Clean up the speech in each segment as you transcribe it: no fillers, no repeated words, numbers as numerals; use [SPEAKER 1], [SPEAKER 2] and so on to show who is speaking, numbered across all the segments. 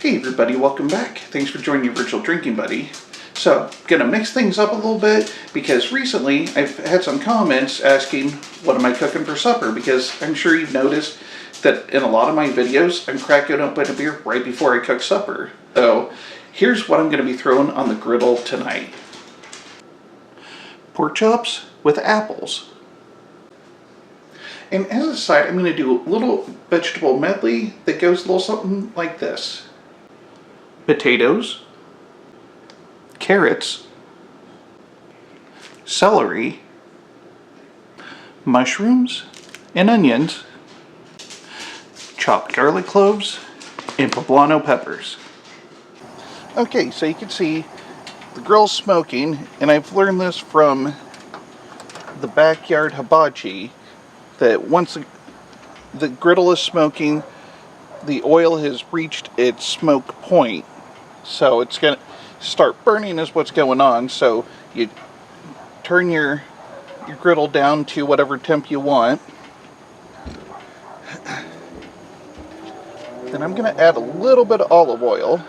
[SPEAKER 1] Hey everybody, welcome back. Thanks for joining your virtual drinking buddy. So, gonna mix things up a little bit because recently I've had some comments asking what am I cooking for supper, because I'm sure you've noticed that in a lot of my videos I'm cracking open a beer right before I cook supper. So, here's what I'm gonna be throwing on the griddle tonight. Pork chops with apples. And as a side, I'm gonna do a little vegetable medley that goes a little something like this. Potatoes, carrots, celery, mushrooms and onions, chopped garlic cloves, and poblano peppers. Okay, so you can see the grill's smoking, and I've learned this from the Backyard Hibachi, that once the griddle is smoking, the oil has reached its smoke point. So it's going to start burning is what's going on. So you turn your griddle down to whatever temp you want. Then I'm going to add a little bit of olive oil.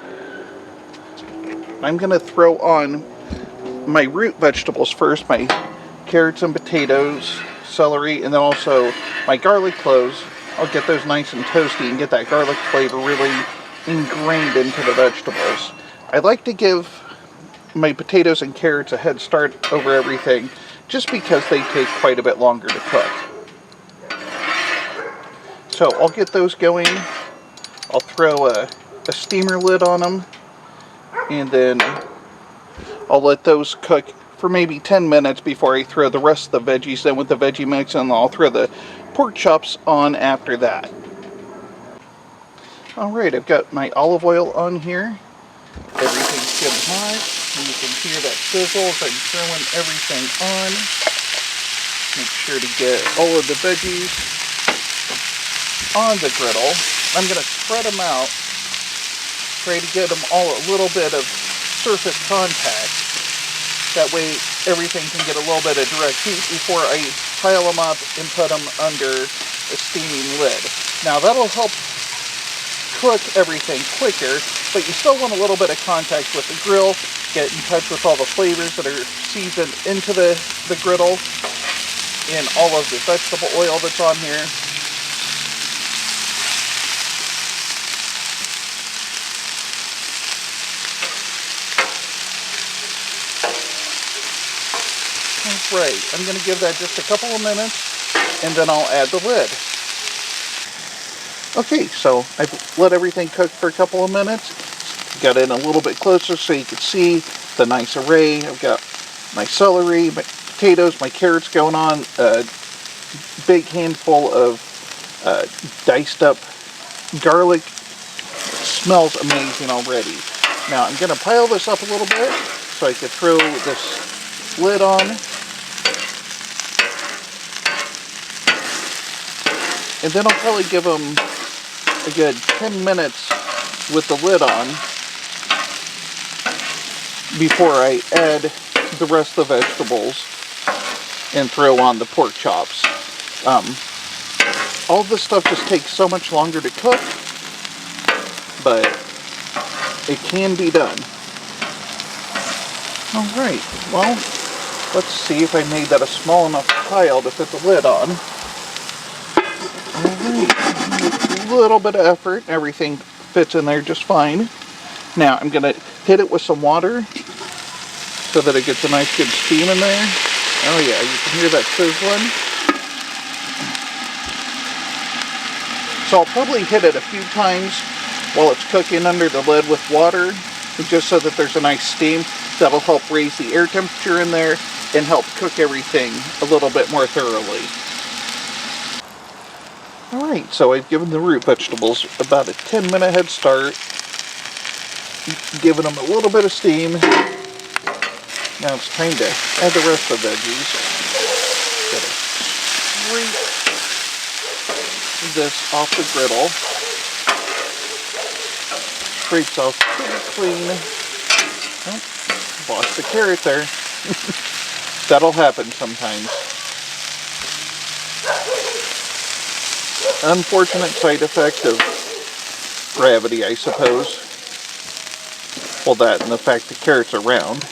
[SPEAKER 1] I'm going to throw on my root vegetables first, my carrots and potatoes, celery, and then also my garlic cloves. I'll get those nice and toasty and get that garlic flavor really ingrained into the vegetables. I like to give my potatoes and carrots a head start over everything just because they take quite a bit longer to cook. So I'll get those going. I'll throw a steamer lid on them, and then I'll let those cook for maybe 10 minutes before I throw the rest of the veggies in with the veggie mix, and I'll throw the pork chops on after that. Alright, I've got my olive oil on here. Everything's getting hot, and you can hear that sizzle as I'm throwing everything on. Make sure to get all of the veggies on the griddle. I'm going to spread them out, try to get them all a little bit of surface contact. That way everything can get a little bit of direct heat before I pile them up and put them under a steaming lid. Now that'll help cook everything quicker, but you still want a little bit of contact with the grill, get in touch with all the flavors that are seasoned into the griddle and all of the vegetable oil that's on here. Right, I'm going to give that just a couple of minutes, and then I'll add the lid. Okay, so I've let everything cook for a couple of minutes. Got in a little bit closer so you can see the nice array. I've got my celery, my potatoes, my carrots going on, a big handful of diced up garlic. It smells amazing already. Now I'm going to pile this up a little bit so I can throw this lid on. And then I'll probably give them a good 10 minutes with the lid on before I add the rest of the vegetables and throw on the pork chops. All this stuff just takes so much longer to cook, but it can be done. Alright, well, let's see if I made that a small enough pile to fit the lid on. Alright, a little bit of effort, everything fits in there just fine. Now I'm going to hit it with some water so that it gets a nice good steam in there. Oh yeah, you can hear that sizzling. So I'll probably hit it a few times while it's cooking under the lid with water, just so that there's a nice steam. That'll help raise the air temperature in there and help cook everything a little bit more thoroughly. Alright, so I've given the root vegetables about a 10-minute head start, giving them a little bit of steam. Now it's time to add the rest of the veggies. Gotta scrape this off the griddle. Scrapes off pretty clean. Oh, lost the carrot there. That'll happen sometimes. Unfortunate side effect of gravity, I suppose. Well, that and the fact the carrots are round.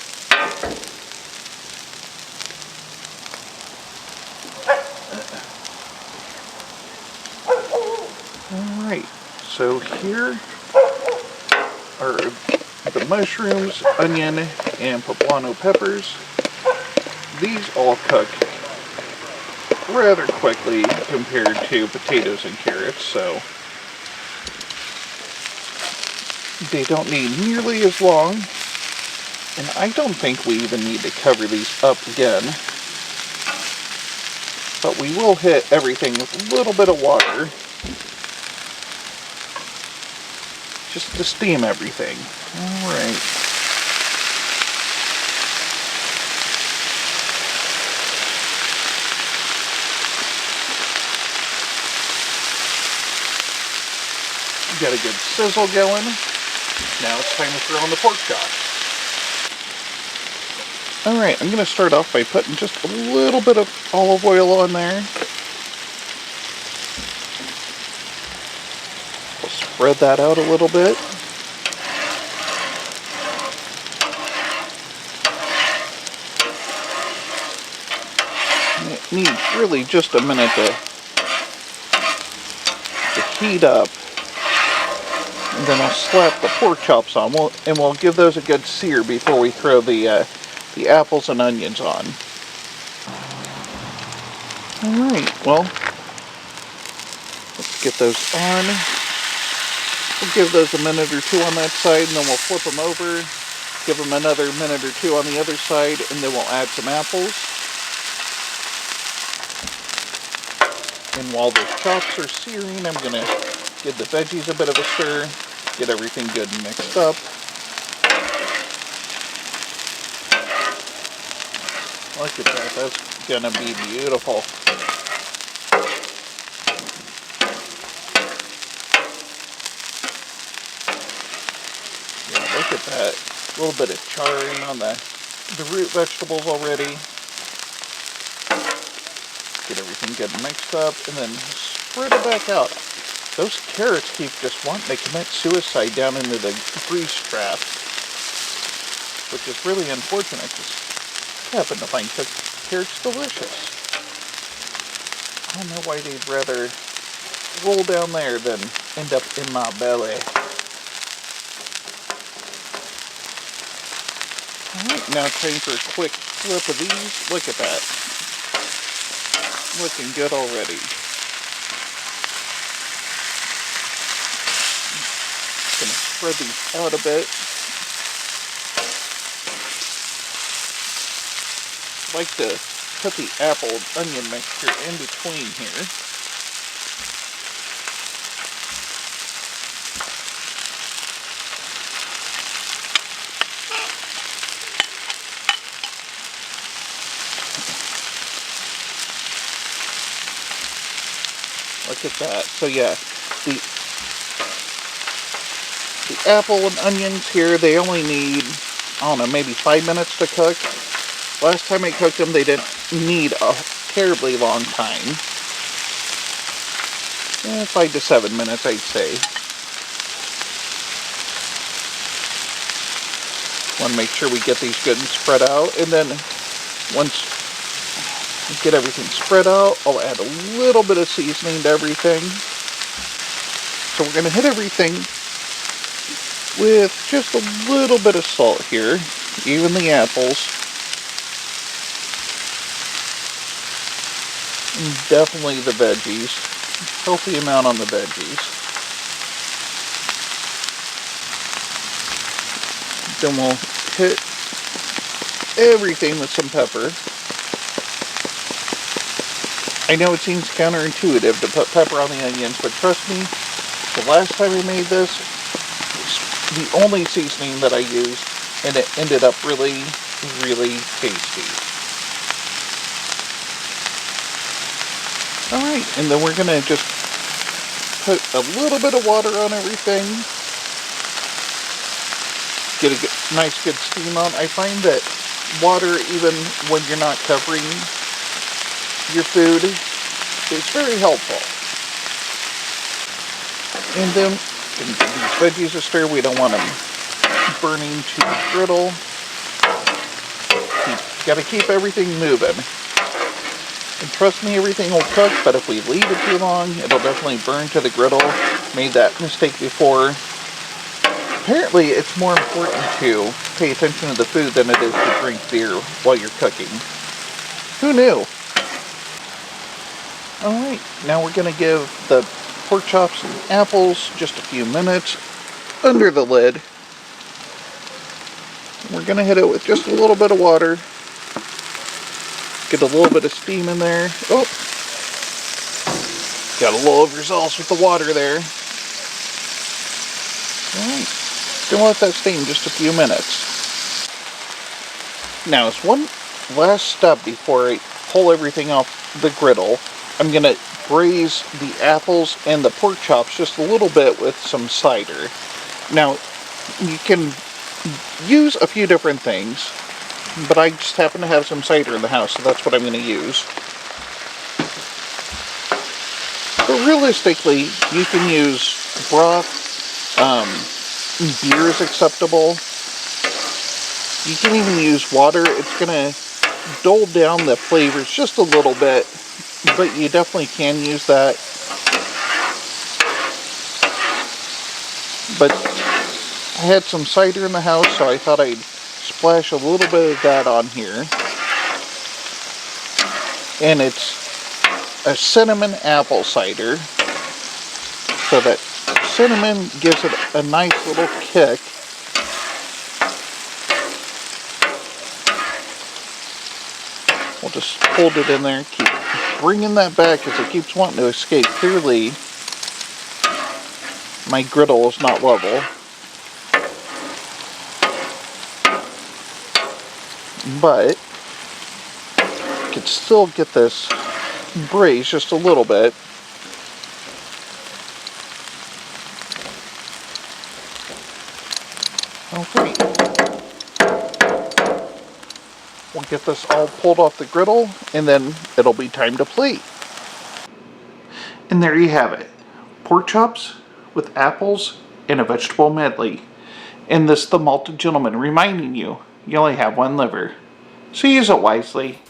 [SPEAKER 1] Alright, so here are the mushrooms, onion, and poblano peppers. These all cook rather quickly compared to potatoes and carrots, so they don't need nearly as long. And I don't think we even need to cover these up again. But we will hit everything with a little bit of water, just to steam everything. Alright. Got a good sizzle going. Now it's time to throw on the pork chops. Alright, I'm going to start off by putting just a little bit of olive oil on there. We'll spread that out a little bit. And it needs really just a minute to heat up. And then I'll slap the pork chops on, and we'll give those a good sear before we throw the apples and onions on. Alright, well, let's get those on. We'll give those a minute or two on that side, and then we'll flip them over, give them another minute or two on the other side, and then we'll add some apples. And while those chops are searing, I'm going to give the veggies a bit of a stir, get everything good and mixed up. Look at that, that's gonna be beautiful. Yeah, look at that. A little bit of charring on the root vegetables already. Get everything good and mixed up, and then spread it back out. Those carrots keep just wanting to commit suicide down into the grease trap, which is really unfortunate because I happen to find cooked carrots delicious. I don't know why they'd rather roll down there than end up in my belly. Alright, now time for a quick flip of these. Look at that. Looking good already. Gonna spread these out a bit. I like to put the apple onion mixture in between here. Look at that. So yeah, the apple and onions here, they only need, I don't know, maybe 5 minutes to cook. Last time I cooked them, they didn't need a terribly long time. 5 to 7 minutes, I'd say. Want to make sure we get these good and spread out. And then once we get everything spread out, I'll add a little bit of seasoning to everything. So we're going to hit everything with just a little bit of salt here, even the apples. And definitely the veggies. Healthy amount on the veggies. Then we'll hit everything with some pepper. I know it seems counterintuitive to put pepper on the onions, but trust me, the last time I made this, the only seasoning that I used, and it ended up really, really tasty. Alright, and then we're going to just put a little bit of water on everything. Get a nice good steam on. I find that water, even when you're not covering your food, is very helpful. And then give these veggies a stir. We don't want them burning to the griddle. Gotta keep everything moving. And trust me, everything will cook, but if we leave it too long, it'll definitely burn to the griddle. Made that mistake before. Apparently, it's more important to pay attention to the food than it is to drink beer while you're cooking. Who knew? Alright, now we're going to give the pork chops and apples just a few minutes under the lid. We're going to hit it with just a little bit of water. Get a little bit of steam in there. Oh, got a little overzealous with the water there. Alright, gonna let that steam just a few minutes. Now, as one last step before I pull everything off the griddle, I'm gonna braise the apples and the pork chops just a little bit with some cider. Now, you can use a few different things, but I just happen to have some cider in the house, so that's what I'm going to use. But realistically, you can use broth. Beer is acceptable. You can even use water. It's going to dull down the flavors just a little bit, but you definitely can use that. But I had some cider in the house, so I thought I'd splash a little bit of that on here. And it's a cinnamon apple cider, so that cinnamon gives it a nice little kick. We'll just hold it in there, keep bringing that back because it keeps wanting to escape. Clearly, my griddle is not level. But I could still get this braised just a little bit. Okay. We'll get this all pulled off the griddle, and then it'll be time to plate. And there you have it. Pork chops with apples and a vegetable medley. And this the Malty gentleman reminding you, you only have one liver, so use it wisely.